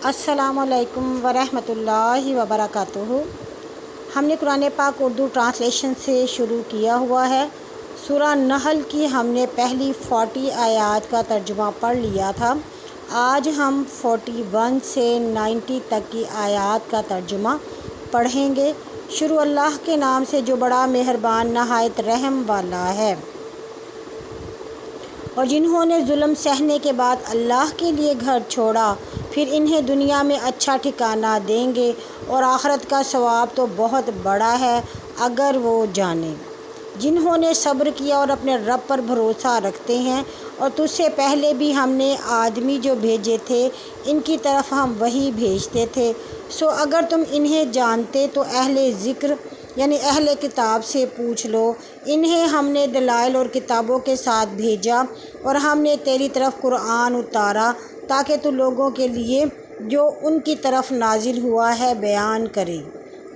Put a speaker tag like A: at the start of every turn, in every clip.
A: السلام علیکم ورحمۃ اللہ وبرکاتہ۔ ہم نے قرآن پاک اردو ٹرانسلیشن سے شروع کیا ہوا ہے۔ سورہ نحل کی ہم نے پہلی 40 آیات کا ترجمہ پڑھ لیا تھا۔ آج ہم 41 سے 90 تک کی آیات کا ترجمہ پڑھیں گے۔ شروع اللہ کے نام سے جو بڑا مہربان نہایت رحم والا ہے۔ اور جنہوں نے ظلم سہنے کے بعد اللہ کے لیے گھر چھوڑا، پھر انہیں دنیا میں اچھا ٹھکانہ دیں گے اور آخرت کا ثواب تو بہت بڑا ہے اگر وہ جانیں۔ جنہوں نے صبر کیا اور اپنے رب پر بھروسہ رکھتے ہیں، اور تجھ سے پہلے بھی ہم نے آدمی جو بھیجے تھے ان کی طرف ہم وہی بھیجتے تھے۔ سو اگر تم انہیں جانتے تو اہل ذکر یعنی اہل کتاب سے پوچھ لو۔ انہیں ہم نے دلائل اور کتابوں کے ساتھ بھیجا، اور ہم نے تیری طرف قرآن اتارا تاکہ تو لوگوں کے لیے جو ان کی طرف نازل ہوا ہے بیان کرے،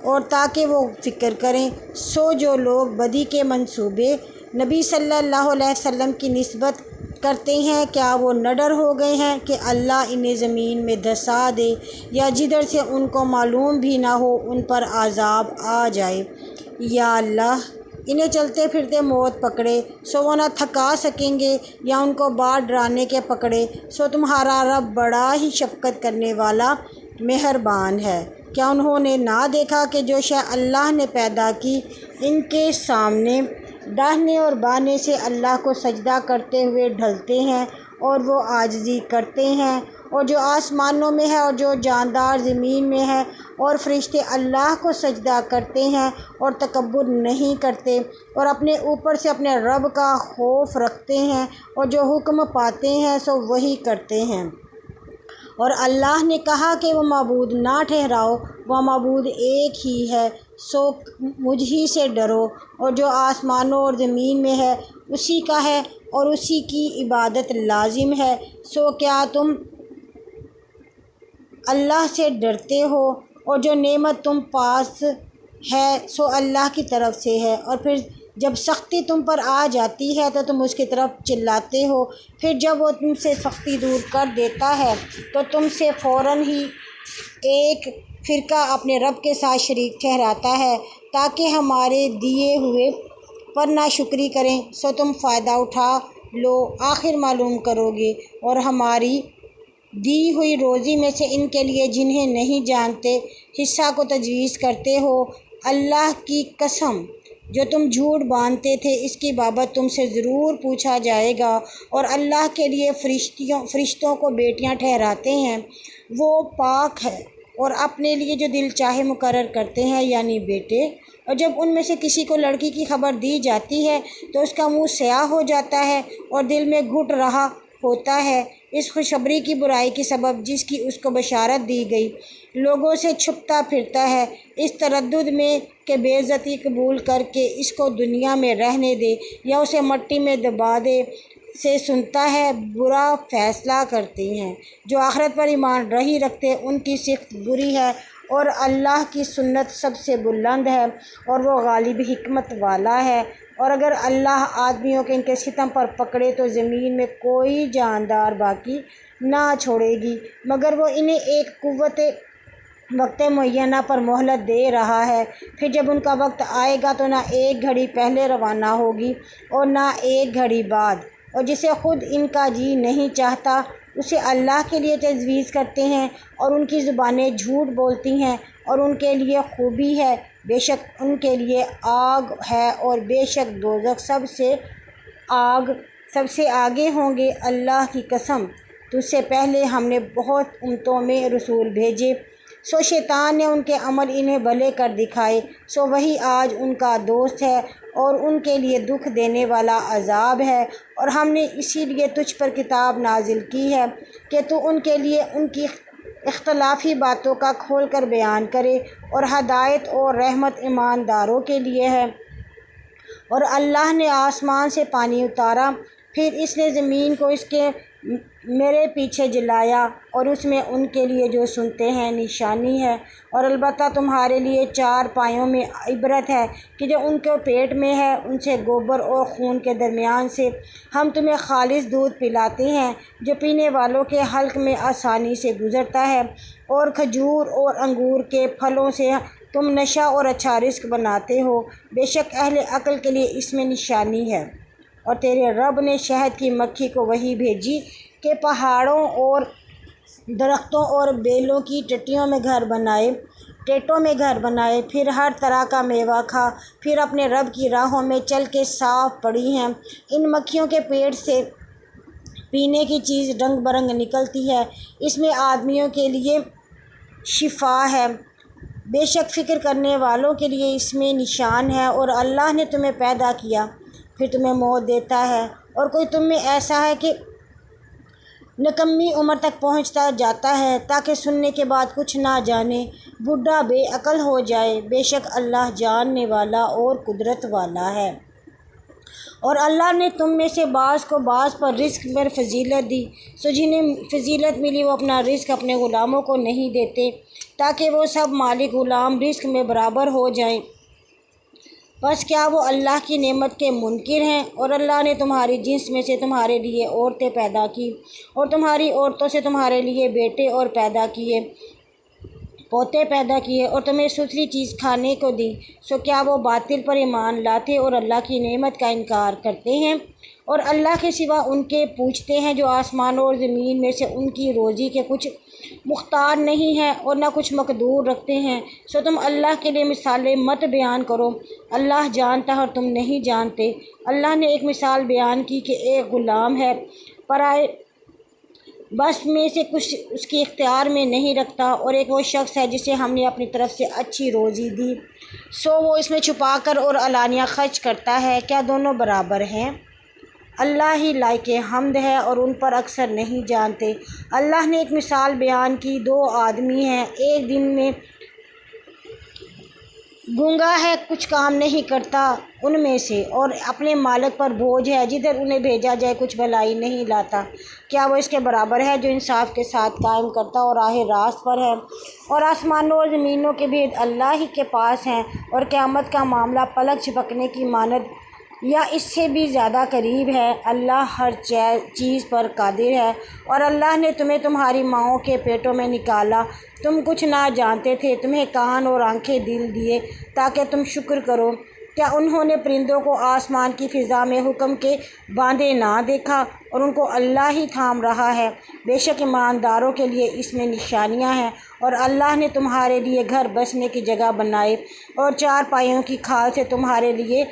A: اور تاکہ وہ فکر کریں۔ سو جو لوگ بدی کے منصوبے نبی صلی اللہ علیہ وسلم کی نسبت کرتے ہیں، کیا وہ نہ ڈر ہو گئے ہیں کہ اللہ انہیں زمین میں دھسا دے، یا جدھر سے ان کو معلوم بھی نہ ہو ان پر عذاب آ جائے۔ یا اللہ انہیں چلتے پھرتے موت پکڑے سو وہ نہ تھکا سکیں گے، یا ان کو بار ڈرانے کے پکڑے سو تمہارا رب بڑا ہی شفقت کرنے والا مہربان ہے۔ کیا انہوں نے نہ دیکھا کہ جو شے اللہ نے پیدا کی ان کے سامنے داہنے اور بائیں سے اللہ کو سجدہ کرتے ہوئے ڈھلتے ہیں اور وہ عاجزی کرتے ہیں، اور جو آسمانوں میں ہے اور جو جاندار زمین میں ہے، اور فرشتے اللہ کو سجدہ کرتے ہیں اور تکبر نہیں کرتے، اور اپنے اوپر سے اپنے رب کا خوف رکھتے ہیں، اور جو حکم پاتے ہیں سو وہی کرتے ہیں۔ اور اللہ نے کہا کہ وہ معبود نہ ٹھہراؤ، وہ معبود ایک ہی ہے، سو مجھ ہی سے ڈرو، اور جو آسمانوں اور زمین میں ہے اسی کا ہے اور اسی کی عبادت لازم ہے۔ سو کیا تم اللہ سے ڈرتے ہو، اور جو نعمت تم پاس ہے سو اللہ کی طرف سے ہے، اور پھر جب سختی تم پر آ جاتی ہے تو تم اس کی طرف چلاتے ہو، پھر جب وہ تم سے سختی دور کر دیتا ہے تو تم سے فوراً ہی ایک فرقہ اپنے رب کے ساتھ شریک ٹھہراتا ہے تاکہ ہمارے دیے ہوئے پر ناشکری کریں۔ سو تم فائدہ اٹھا لو، آخر معلوم کرو گے، اور ہماری دی ہوئی روزی میں سے ان کے لیے جنہیں نہیں جانتے حصہ کو تجویز کرتے ہو۔ اللہ کی قسم جو تم جھوٹ باندھتے تھے اس کی بابت تم سے ضرور پوچھا جائے گا، اور اللہ کے لیے فرشتوں کو بیٹیاں ٹھہراتے ہیں، وہ پاک ہے، اور اپنے لیے جو دل چاہے مقرر کرتے ہیں یعنی بیٹے۔ اور جب ان میں سے کسی کو لڑکی کی خبر دی جاتی ہے تو اس کا منہ سیاہ ہو جاتا ہے اور دل میں گھٹ رہا ہوتا ہے اس خوشخبری کی برائی کے سبب جس کی اس کو بشارت دی گئی، لوگوں سے چھپتا پھرتا ہے اس تردد میں کہ بے عزتی قبول کر کے اس کو دنیا میں رہنے دے یا اسے مٹی میں دبا دے۔ سے سنتا ہے برا فیصلہ کرتے ہیں۔ جو آخرت پر ایمان نہیں رکھتے ان کی صفت بری ہے، اور اللہ کی سنت سب سے بلند ہے اور وہ غالب حکمت والا ہے۔ اور اگر اللہ آدمیوں کے ان کے ستم پر پکڑے تو زمین میں کوئی جاندار باقی نہ چھوڑے گی، مگر وہ انہیں ایک وقت معینہ پر مہلت دے رہا ہے۔ پھر جب ان کا وقت آئے گا تو نہ ایک گھڑی پہلے روانہ ہوگی اور نہ ایک گھڑی بعد، اور جسے خود ان کا جی نہیں چاہتا اسے اللہ کے لیے تجویز کرتے ہیں، اور ان کی زبانیں جھوٹ بولتی ہیں، اور ان کے لیے خوبی ہے، بے شک ان کے لیے آگ ہے، اور بے شک دوزخ سب سے آگے ہوں گے۔ اللہ کی قسم تجھ سے پہلے ہم نے بہت امتوں میں رسول بھیجے، سو شیطان نے ان کے عمل انہیں بھلے کر دکھائے، سو وہی آج ان کا دوست ہے اور ان کے لیے دکھ دینے والا عذاب ہے۔ اور ہم نے اسی لیے تجھ پر کتاب نازل کی ہے کہ تو ان کے لیے ان کی اختلافی باتوں کا کھول کر بیان کرے، اور ہدایت اور رحمت ایمانداروں کے لیے ہے۔ اور اللہ نے آسمان سے پانی اتارا، پھر اس نے زمین کو اس کے میرے پیچھے جلایا، اور اس میں ان کے لیے جو سنتے ہیں نشانی ہے، اور البتہ تمہارے لیے 4 پایوں میں عبرت ہے کہ جو ان کے پیٹ میں ہے، ان سے گوبر اور خون کے درمیان سے ہم تمہیں خالص دودھ پلاتے ہیں جو پینے والوں کے حلق میں آسانی سے گزرتا ہے، اور کھجور اور انگور کے پھلوں سے تم نشہ اور اچھا رزق بناتے ہو، بے شک اہل عقل کے لیے اس میں نشانی ہے۔ اور تیرے رب نے شہد کی مکھی کو وحی بھیجی کہ پہاڑوں اور درختوں اور بیلوں کی ٹٹیوں میں گھر بنائے، پھر ہر طرح کا میوہ کھا، پھر اپنے رب کی راہوں میں چل کے صاف پڑی ہیں۔ ان مکھیوں کے پیٹ سے پینے کی چیز رنگ برنگ نکلتی ہے، اس میں آدمیوں کے لیے شفا ہے، بے شک فکر کرنے والوں کے لیے اس میں نشان ہے۔ اور اللہ نے تمہیں پیدا کیا، پھر تمہیں موت دیتا ہے، اور کوئی تم میں ایسا ہے کہ نکمی عمر تک پہنچتا جاتا ہے تاکہ سننے کے بعد کچھ نہ جانے، بوڑھا بے عقل ہو جائے، بے شک اللہ جاننے والا اور قدرت والا ہے۔ اور اللہ نے تم میں سے بعض کو بعض پر رزق پر فضیلت دی، سو جنہیں فضیلت ملی وہ اپنا رزق اپنے غلاموں کو نہیں دیتے تاکہ وہ سب مالک غلام رزق میں برابر ہو جائیں، بس کیا وہ اللہ کی نعمت کے منکر ہیں؟ اور اللہ نے تمہاری جنس میں سے تمہارے لیے عورتیں پیدا کی، اور تمہاری عورتوں سے تمہارے لیے بیٹے اور پوتے پیدا کیے، اور تمہیں ستھری چیز کھانے کو دی، سو کیا وہ باطل پر ایمان لاتے اور اللہ کی نعمت کا انکار کرتے ہیں؟ اور اللہ کے سوا ان کے پوچھتے ہیں جو آسمانوں اور زمین میں سے ان کی روزی کے کچھ مختار نہیں ہے اور نہ کچھ مقدور رکھتے ہیں، سو تم اللہ کے لیے مثالیں مت بیان کرو، اللہ جانتا ہے اور تم نہیں جانتے۔ اللہ نے ایک مثال بیان کی کہ ایک غلام ہے، پرائے بس میں سے کچھ اس کے اختیار میں نہیں رکھتا، اور ایک وہ شخص ہے جسے ہم نے اپنی طرف سے اچھی روزی دی، سو وہ اس میں چھپا کر اور علانیہ خرچ کرتا ہے، کیا دونوں برابر ہیں؟ اللہ ہی لائق حمد ہے اور ان پر اکثر نہیں جانتے۔ اللہ نے ایک مثال بیان کی، 2 آدمی ہیں، ایک دن میں گونگا ہے، کچھ کام نہیں کرتا ان میں سے، اور اپنے مالک پر بوجھ ہے، جدھر انہیں بھیجا جائے کچھ بھلائی نہیں لاتا، کیا وہ اس کے برابر ہے جو انصاف کے ساتھ قائم کرتا اور راہ راست پر ہے؟ اور آسمانوں اور زمینوں کے بھید اللہ ہی کے پاس ہیں، اور قیامت کا معاملہ پلک جھپکنے کی مانند یا اس سے بھی زیادہ قریب ہے، اللہ ہر چیز پر قادر ہے۔ اور اللہ نے تمہیں تمہاری ماؤں کے پیٹوں میں نکالا، تم کچھ نہ جانتے تھے، تمہیں کان اور آنکھیں دل دیے تاکہ تم شکر کرو، کیا انہوں نے پرندوں کو آسمان کی فضا میں حکم کے باندھے نہ دیکھا، اور ان کو اللہ ہی تھام رہا ہے، بے شک ایمانداروں کے لیے اس میں نشانیاں ہیں۔ اور اللہ نے تمہارے لیے گھر بسنے کی جگہ بنائے، اور 4 پایوں کی کھال سے تمہارے لیے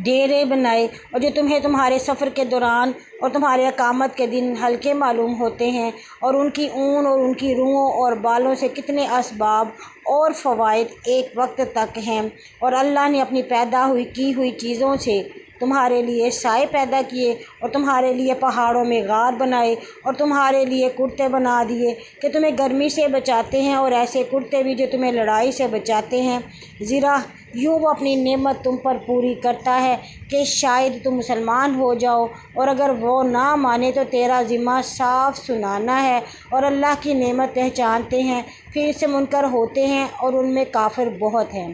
A: ڈیرے بنائے، اور جو تمہیں تمہارے سفر کے دوران اور تمہارے اقامت کے دن ہلکے معلوم ہوتے ہیں، اور ان کی اون اور ان کی روحوں اور بالوں سے کتنے اسباب اور فوائد ایک وقت تک ہیں۔ اور اللہ نے اپنی پیدا کی ہوئی چیزوں سے تمہارے لیے سائے پیدا کیے، اور تمہارے لیے پہاڑوں میں غار بنائے، اور تمہارے لیے کرتے بنا دیے کہ تمہیں گرمی سے بچاتے ہیں، اور ایسے کرتے بھی جو تمہیں لڑائی سے بچاتے ہیں، ذرا یوں وہ اپنی نعمت تم پر پوری کرتا ہے کہ شاید تم مسلمان ہو جاؤ، اور اگر وہ نہ مانے تو تیرا ذمہ صاف سنانا ہے، اور اللہ کی نعمت پہچانتے ہیں پھر اس سے منکر ہوتے ہیں، اور ان میں کافر بہت ہیں۔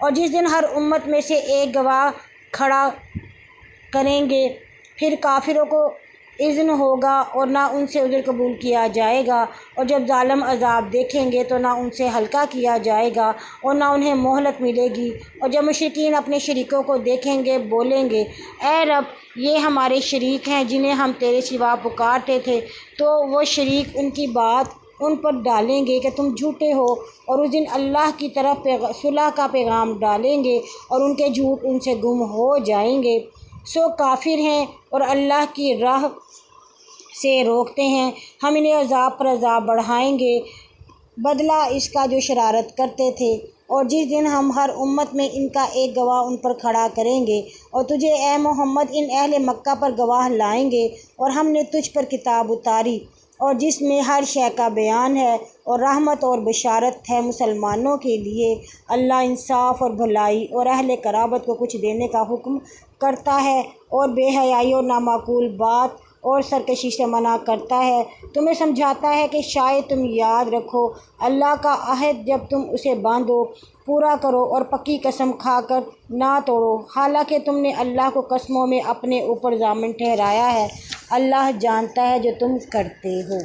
A: اور جس دن ہر امت میں سے ایک گواہ کھڑا کریں گے، پھر کافروں کو اذن ہوگا اور نہ ان سے عذر قبول کیا جائے گا، اور جب ظالم عذاب دیکھیں گے تو نہ ان سے ہلکا کیا جائے گا اور نہ انہیں مہلت ملے گی۔ اور جب مشرکین اپنے شریکوں کو دیکھیں گے بولیں گے، اے رب یہ ہمارے شریک ہیں جنہیں ہم تیرے سوا پکارتے تھے، تو وہ شریک ان کی بات ان پر ڈالیں گے کہ تم جھوٹے ہو، اور اس دن اللہ کی طرف صلح کا پیغام ڈالیں گے اور ان کے جھوٹ ان سے گم ہو جائیں گے، سو کافر ہیں اور اللہ کی راہ سے روکتے ہیں، ہم انہیں عذاب پر عذاب بڑھائیں گے بدلہ اس کا جو شرارت کرتے تھے۔ اور جس دن ہم ہر امت میں ان کا ایک گواہ ان پر کھڑا کریں گے، اور تجھے اے محمد ان اہل مکہ پر گواہ لائیں گے، اور ہم نے تجھ پر کتاب اتاری اور جس میں ہر شے کا بیان ہے اور رحمت اور بشارت ہے مسلمانوں کے لیے۔ اللہ انصاف اور بھلائی اور اہل قرابت کو کچھ دینے کا حکم کرتا ہے، اور بے حیائی اور نامعقول بات اور سرکشی سے منع کرتا ہے، تمہیں سمجھاتا ہے کہ شاید تم یاد رکھو اللہ کا عہد جب تم اسے باندھو پورا کرو اور پکی قسم کھا کر نہ توڑو، حالانکہ تم نے اللہ کو قسموں میں اپنے اوپر ضامن ٹھہرایا ہے، اللہ جانتا ہے جو تم کرتے ہو۔